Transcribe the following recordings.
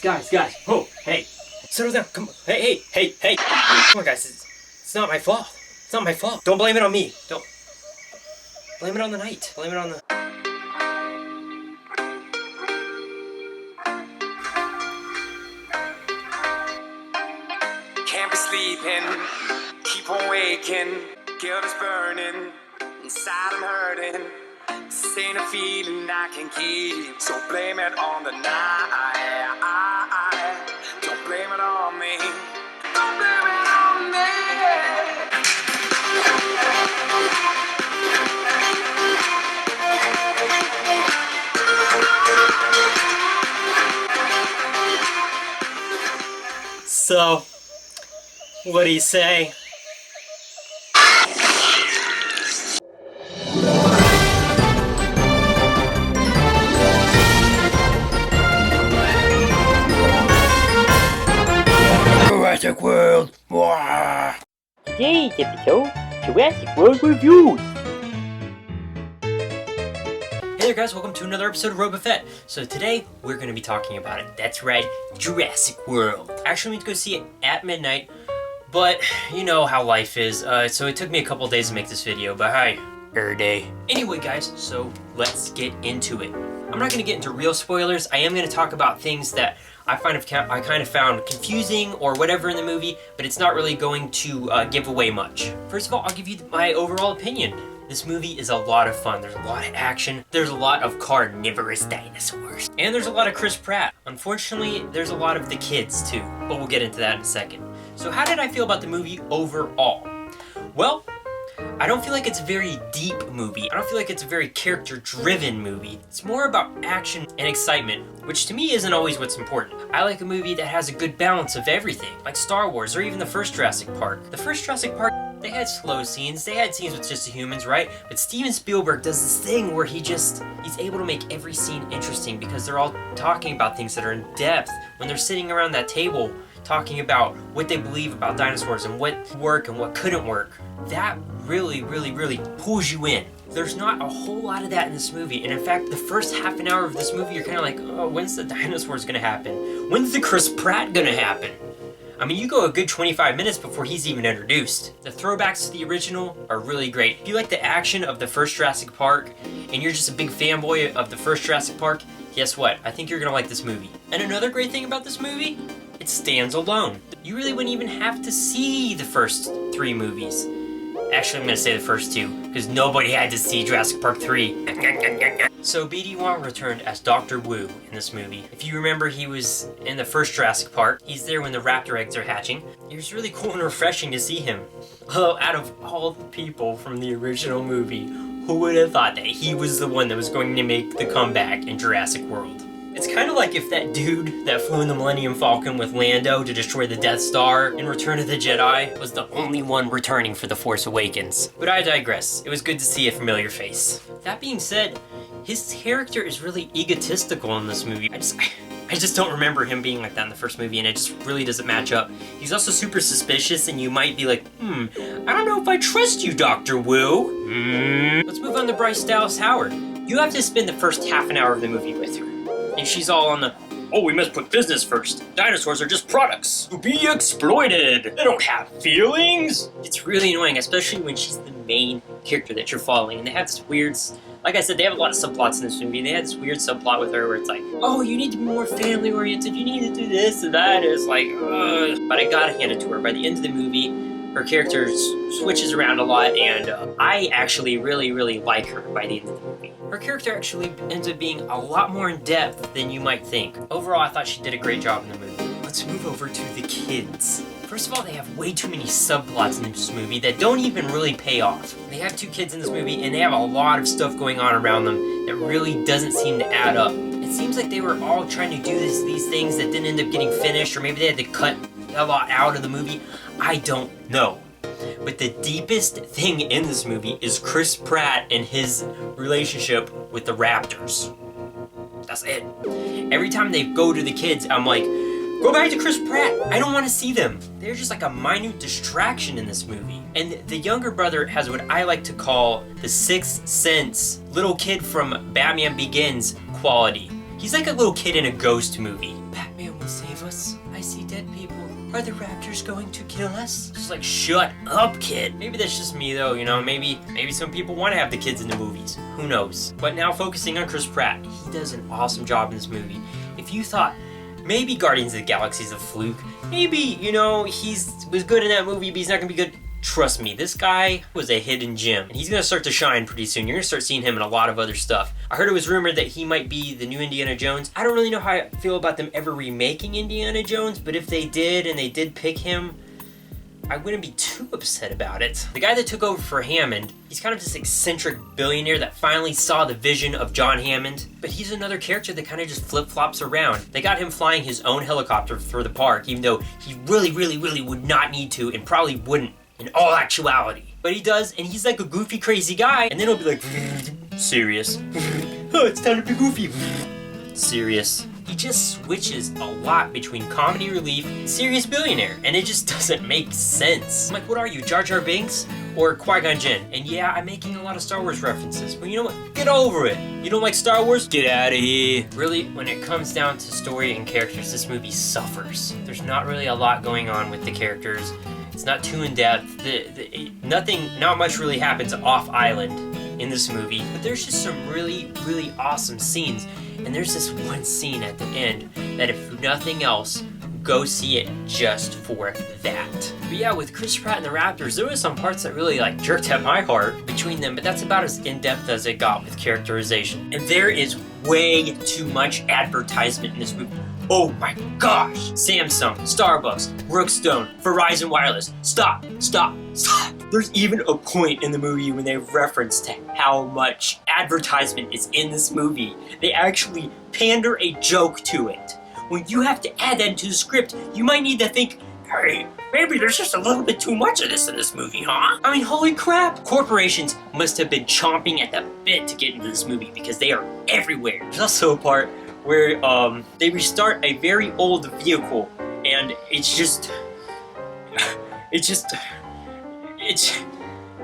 Guys. Oh, hey. Settle down. Come on. Hey. Come on, guys. It's not my fault. It's not my fault. Don't blame it on me. Don't. Blame it on the night. Blame it on the... Can't be sleeping. Keep on waking. Guilt is burning. Inside I'm hurting. This ain't a feeling I can keep. So blame it on the night. Don't blame it on me. Don't blame it on me. So, what do you say? Jurassic World! Today's episode, Jurassic World Reviews. Hey there guys, welcome to another episode of RoboFett. So today, we're going to be talking about it. That's right, Jurassic World. I actually went to go see it at midnight, but you know how life is. So it took me a couple days to make this video, but hi, day. Anyway guys, so let's get into it. I'm not going to get into real spoilers. I am going to talk about things that I kind of found confusing or whatever in the movie, but it's not really going to give away much. First of all, I'll give you my overall opinion. This movie is a lot of fun. There's a lot of action. There's a lot of carnivorous dinosaurs. And there's a lot of Chris Pratt. Unfortunately, there's a lot of the kids too, but we'll get into that in a second. So how did I feel about the movie overall? Well, I don't feel like it's a very deep movie. I don't feel like it's a very character-driven movie. It's more about action and excitement, which to me isn't always what's important. I like a movie that has a good balance of everything, like Star Wars or even the first Jurassic Park. The first Jurassic Park, they had slow scenes, they had scenes with just the humans, right? But Steven Spielberg does this thing where he's able to make every scene interesting because they're all talking about things that are in depth. When they're sitting around that table talking about what they believe about dinosaurs and what worked and what couldn't work, that really pulls you in. There's not a whole lot of that in this movie, and in fact, the first half an hour of this movie, you're kind of like, oh, when's the dinosaurs gonna happen? When's the Chris Pratt gonna happen? I mean, you go a good 25 minutes before he's even introduced. The throwbacks to the original are really great. If you like the action of the first Jurassic Park, and you're just a big fanboy of the first Jurassic Park, guess what? I think you're gonna like this movie. And another great thing about this movie, it stands alone. You really wouldn't even have to see the first 3 movies. Actually, I'm gonna say the first 2, because nobody had to see Jurassic Park 3. So BD Wong returned as Dr. Wu in this movie. If you remember, he was in the first Jurassic Park. He's there when the raptor eggs are hatching. It was really cool and refreshing to see him. Although, out of all the people from the original movie, who would have thought that he was the one that was going to make the comeback in Jurassic World? It's kind of like if that dude that flew in the Millennium Falcon with Lando to destroy the Death Star in Return of the Jedi was the only one returning for The Force Awakens. But I digress. It was good to see a familiar face. That being said, his character is really egotistical in this movie. I just don't remember him being like that in the first movie, and it just really doesn't match up. He's also super suspicious, and you might be like, I don't know if I trust you, Dr. Wu. Let's move on to Bryce Dallas Howard. You have to spend the first half an hour of the movie with her. And she's all on the, oh, we must put business first. Dinosaurs are just products to be exploited. They don't have feelings. It's really annoying, especially when she's the main character that you're following. And they have this weird, like I said, they have a lot of subplots in this movie. They had this weird subplot with her where it's like, oh, you need to be more family oriented. You need to do this and that. It's like, ugh. But I gotta hand it to her. By the end of the movie, her character switches around a lot, and I actually really like her by the end of the movie. Her character actually ends up being a lot more in depth than you might think. Overall, I thought she did a great job in the movie. Let's move over to the kids. First of all, they have way too many subplots in this movie that don't even really pay off. They have 2 kids in this movie, and they have a lot of stuff going on around them that really doesn't seem to add up. It seems like they were all trying to do these things that didn't end up getting finished, or maybe they had to cut a lot out of the movie. I don't know. But the deepest thing in this movie is Chris Pratt and his relationship with the raptors. That's it. Every time they go to the kids, I'm like, Go back to Chris Pratt. I don't want to see them. They're just like a minute distraction in this movie. And the younger brother has what I like to call the Sixth Sense, little kid from Batman Begins quality. He's like a little kid in a ghost movie. Batman will save us. I see dead people. Are the Raptors going to kill us? Just like, shut up, kid. Maybe that's just me though, you know, maybe some people want to have the kids in the movies. Who knows? But now focusing on Chris Pratt, he does an awesome job in this movie. If you thought maybe Guardians of the Galaxy is a fluke, maybe, you know, was good in that movie, but he's not gonna be good. Trust me, this guy was a hidden gem, and he's gonna start to shine pretty soon. You're gonna start seeing him in a lot of other stuff. I heard it was rumored that he might be the new Indiana Jones. I don't really know how I feel about them ever remaking Indiana Jones, but if they did, and they did pick him, I wouldn't be too upset about it. The guy that took over for Hammond, he's kind of this eccentric billionaire that finally saw the vision of John Hammond, but he's another character that kind of just flip-flops around. They got him flying his own helicopter for the park, even though he really would not need to and probably wouldn't in all actuality. But he does, and he's like a goofy, crazy guy, and then he'll be like, serious. Oh, it's time to be goofy. Serious. He just switches a lot between comedy relief and serious billionaire, and it just doesn't make sense. I'm like, what are you, Jar Jar Binks or Qui-Gon Jinn? And yeah, I'm making a lot of Star Wars references, but you know what? Get over it. You don't like Star Wars? Get out of here. Really, when it comes down to story and characters, this movie suffers. There's not really a lot going on with the characters. It's not too in-depth. Not much really happens off-island in this movie, but there's just some really awesome scenes. And there's this one scene at the end that if nothing else, go see it just for that. But yeah, with Chris Pratt and the Raptors, there was some parts that really like jerked at my heart between them, but that's about as in-depth as it got with characterization. And there is way too much advertisement in this movie. Oh my gosh! Samsung, Starbucks, Brookstone, Verizon Wireless. Stop! There's even a point in the movie when they reference to how much advertisement is in this movie. They actually pander a joke to it. When you have to add that into the script, you might need to think, hey, maybe there's just a little bit too much of this in this movie, huh? I mean, holy crap! Corporations must have been chomping at the bit to get into this movie because they are everywhere. There's also a part where they restart a very old vehicle, and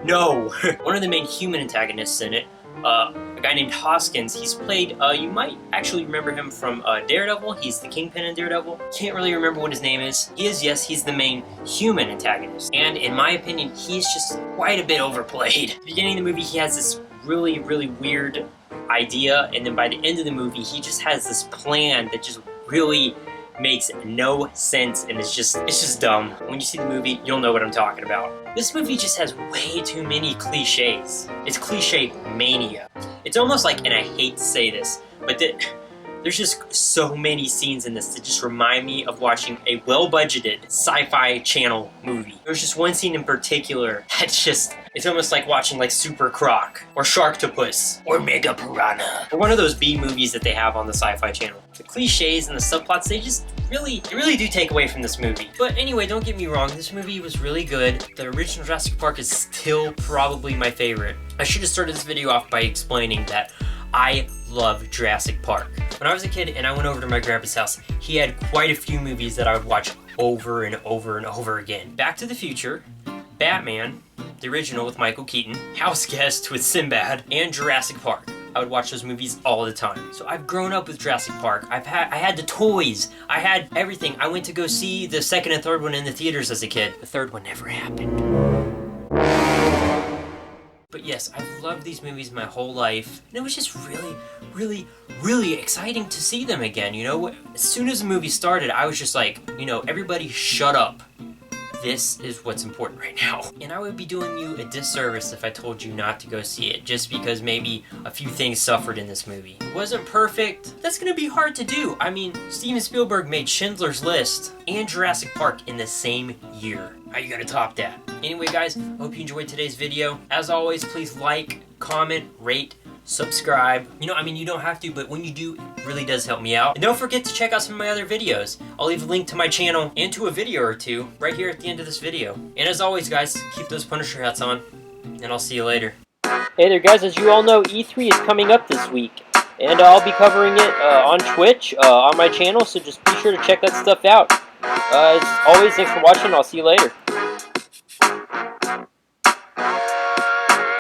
no. One of the main human antagonists in it, a guy named Hoskins, he's played, you might actually remember him from Daredevil. He's the Kingpin in Daredevil. Can't really remember what his name is. He's the main human antagonist. And in my opinion, he's just quite a bit overplayed. At the beginning of the movie, he has this really weird idea, and then by the end of the movie, he just has this plan that just really makes no sense, and it's just dumb. When you see the movie, you'll know what I'm talking about. This movie just has way too many cliches. It's cliche mania. It's almost like, and I hate to say this, but there's just so many scenes in this that just remind me of watching a well-budgeted sci-fi channel movie. There's just one scene in particular that's just, it's almost like watching like Super Croc, or Sharktopus, or Mega Piranha, or one of those B movies that they have on the Sci-Fi Channel. The cliches and the subplots, they really do take away from this movie. But anyway, don't get me wrong, this movie was really good. The original Jurassic Park is still probably my favorite. I should have started this video off by explaining that I love Jurassic Park. When I was a kid and I went over to my grandpa's house, he had quite a few movies that I would watch over and over again. Back to the Future, Batman, the original with Michael Keaton, House Guest with Sinbad, and Jurassic Park. I would watch those movies all the time. So I've grown up with Jurassic Park. I had the toys. I had everything. I went to go see the second and third one in the theaters as a kid. The third one never happened. But yes, I've loved these movies my whole life, and it was just really exciting to see them again, you know? As soon as the movie started, I was just like, you know, everybody shut up. This is what's important right now. And I would be doing you a disservice if I told you not to go see it, just because maybe a few things suffered in this movie. It wasn't perfect. That's gonna be hard to do. I mean, Steven Spielberg made Schindler's List and Jurassic Park in the same year. How you gonna top that? Anyway, guys, hope you enjoyed today's video. As always, please like, comment, rate, subscribe. You know, I mean, you don't have to, but when you do, it really does help me out. And don't forget to check out some of my other videos. I'll leave a link to my channel and to a video or two right here at the end of this video. And as always, guys, keep those Punisher hats on, and I'll see you later. Hey there guys, as you all know, E3 is coming up this week. And I'll be covering it on Twitch, on my channel, so just be sure to check that stuff out. As always, thanks for watching. I'll see you later.